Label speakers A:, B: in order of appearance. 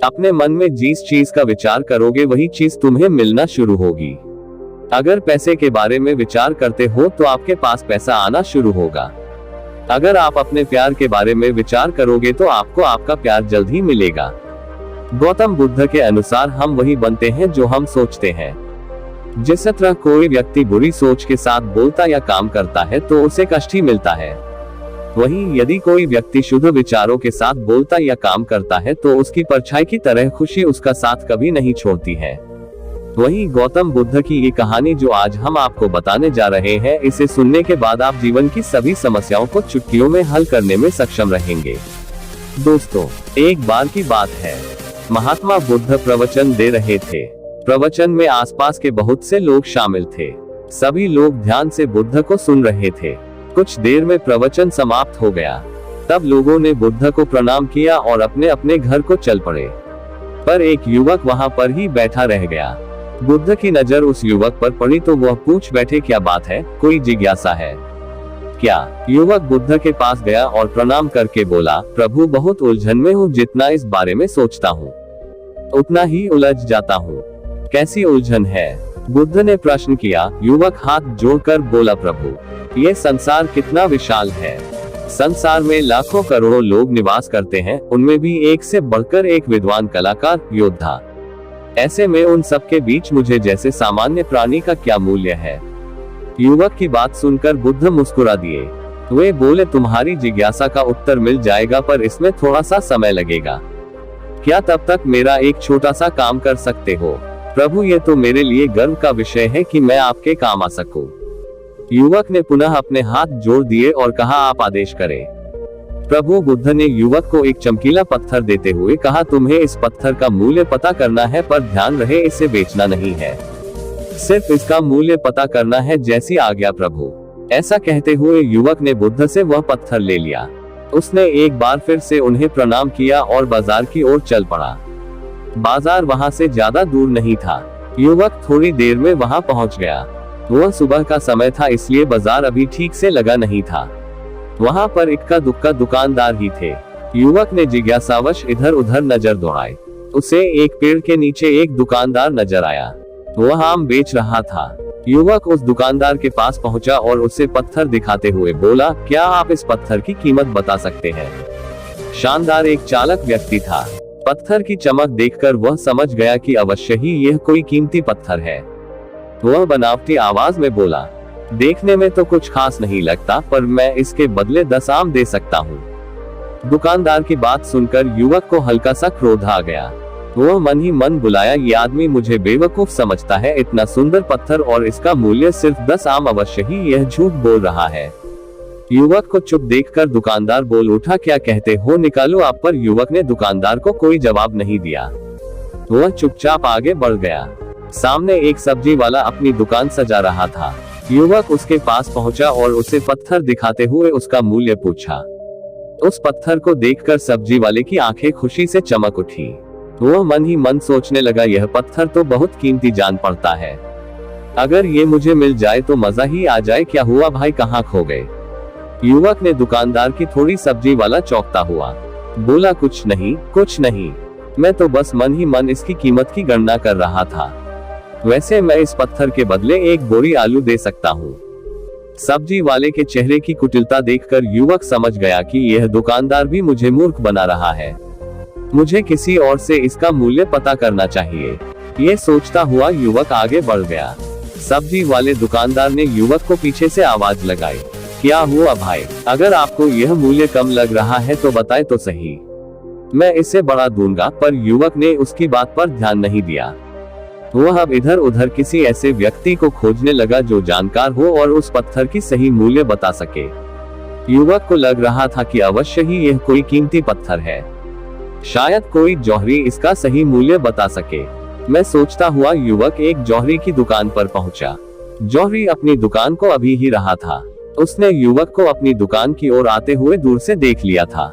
A: अपने मन में जिस चीज का विचार करोगे वही चीज तुम्हें मिलना शुरू होगी। अगर पैसे के बारे में विचार करते हो तो आपके पास पैसा आना शुरू होगा। अगर आप अपने प्यार के बारे में विचार करोगे तो आपको आपका प्यार जल्द ही मिलेगा। गौतम बुद्ध के अनुसार हम वही बनते हैं जो हम सोचते हैं। जिस तरह कोई व्यक्ति बुरी सोच के साथ बोलता या काम करता है तो उसे कष्ट ही मिलता है, वहीं यदि कोई व्यक्ति शुद्ध विचारों के साथ बोलता या काम करता है तो उसकी परछाई की तरह खुशी उसका साथ कभी नहीं छोड़ती है। वहीं गौतम बुद्ध की ये कहानी जो आज हम आपको बताने जा रहे हैं, इसे सुनने के बाद आप जीवन की सभी समस्याओं को चुटकियों में हल करने में सक्षम रहेंगे। दोस्तों, एक बार की बात है, महात्मा बुद्ध प्रवचन दे रहे थे। प्रवचन में आसपास के बहुत से लोग शामिल थे। सभी लोग ध्यान से बुद्ध को सुन रहे थे। कुछ देर में प्रवचन समाप्त हो गया। तब लोगों ने बुद्ध को प्रणाम किया और अपने अपने घर को चल पड़े। पर एक युवक वहां पर ही बैठा रह गया। बुद्ध की नजर उस युवक पर पड़ी तो वह पूछ बैठे, क्या बात है, कोई जिज्ञासा है क्या? युवक बुद्ध के पास गया और प्रणाम करके बोला, प्रभु बहुत उलझन में हूँ, जितना इस बारे में सोचता हूँ उतना ही उलझ जाता हूँ। कैसी उलझन है? बुद्ध ने प्रश्न किया। युवक हाथ जोड़कर बोला, प्रभु ये संसार कितना विशाल है। संसार में लाखों करोड़ों लोग निवास करते हैं, उनमें भी एक से बढ़कर एक विद्वान, कलाकार, योद्धा। ऐसे में उन सबके बीच मुझे जैसे सामान्य प्राणी का क्या मूल्य है? युवक की बात सुनकर बुद्ध मुस्कुरा दिए। वे बोले, तुम्हारी जिज्ञासा का उत्तर मिल जाएगा, पर इसमें थोड़ा सा समय लगेगा। क्या तब तक मेरा एक छोटा सा काम कर सकते हो? प्रभु ये तो मेरे लिए गर्व का विषय है कि मैं आपके काम आ सकूं। युवक ने पुनः अपने हाथ जोड़ दिए और कहा, आप आदेश करें। प्रभु बुद्ध ने युवक को एक चमकीला पत्थर देते हुए कहा, तुम्हें इस पत्थर का मूल्य पता करना है, पर ध्यान रहे इसे बेचना नहीं है, सिर्फ इसका मूल्य पता करना है, जैसी आज्ञा प्रभु। ऐसा कहते हुए युवक ने बुद्ध से वह पत्थर ले लिया। उसने एक बार फिर से उन्हें प्रणाम किया और बाजार की ओर चल पड़ा। बाजार वहां से ज्यादा दूर नहीं था। युवक थोड़ी देर में वहां पहुंच गया। वह सुबह का समय था, इसलिए बाजार अभी ठीक से लगा नहीं था। वहां पर इक्का दुक्का दुकानदार ही थे। युवक ने जिज्ञासावश इधर उधर नजर दौड़ाई। उसे एक पेड़ के नीचे एक दुकानदार नजर आया। वह आम बेच रहा था। युवक उस दुकानदार के पास पहुंचा और उसे पत्थर दिखाते हुए बोला, क्या आप इस पत्थर की कीमत बता सकते हैं? शानदार एक चालाक व्यक्ति था। पत्थर की चमक देखकर वह समझ गया कि अवश्य ही यह कोई कीमती पत्थर है। वह बनावटी आवाज में बोला, देखने में तो कुछ खास नहीं लगता, पर मैं इसके बदले 10 आम दे सकता हूँ। दुकानदार की बात सुनकर युवक को हल्का सा क्रोध आ गया। वह मन ही मन बुलाया, ये आदमी मुझे बेवकूफ समझता है। इतना सुंदर पत्थर और इसका मूल्य सिर्फ 10 आम, अवश्य ही यह झूठ बोल रहा है। युवक को चुप देखकर दुकानदार बोल उठा, क्या कहते हो, निकालो आप। पर युवक ने दुकानदार को कोई जवाब नहीं दिया। वह चुपचाप आगे बढ़ गया। सामने एक सब्जी वाला अपनी दुकान सजा रहा था। युवक उसके पास पहुंचा और उसे पत्थर दिखाते हुए उसका मूल्य पूछा। उस पत्थर को देखकर सब्जी वाले की आंखें खुशी से चमक उठी। वह मन ही मन सोचने लगा, यह पत्थर तो बहुत कीमती जान पड़ता है। अगर ये मुझे मिल जाए तो मजा ही आ जाए। क्या हुआ भाई, कहाँ खो गए? युवक ने दुकानदार की थोड़ी सब्जी वाला चौंकता हुआ बोला, कुछ नहीं, मैं तो बस मन ही मन इसकी कीमत की गणना कर रहा था। वैसे मैं इस पत्थर के बदले एक बोरी आलू दे सकता हूँ। सब्जी वाले के चेहरे की कुटिलता देखकर युवक समझ गया कि यह दुकानदार भी मुझे मूर्ख बना रहा है। मुझे किसी और से इसका मूल्य पता करना चाहिए। ये सोचता हुआ युवक आगे बढ़ गया। सब्जी वाले दुकानदार ने युवक को पीछे से आवाज लगाई, क्या हुआ भाई, अगर आपको यह मूल्य कम लग रहा है तो बताए तो सही, मैं इसे बढ़ा दूंगा। पर युवक ने उसकी बात पर ध्यान नहीं दिया। वह अब इधर उधर किसी ऐसे व्यक्ति को खोजने लगा जो जानकार हो और उस पत्थर की सही मूल्य बता सके। युवक को लग रहा था कि अवश्य ही यह कोई कीमती पत्थर है, शायद कोई जौहरी इसका सही मूल्य बता सके। मैं सोचता हुआ युवक एक जौहरी की दुकान पर पहुंचा। जौहरी अपनी दुकान को अभी ही रहा था। उसने युवक को अपनी दुकान की ओर आते हुए दूर से देख लिया था।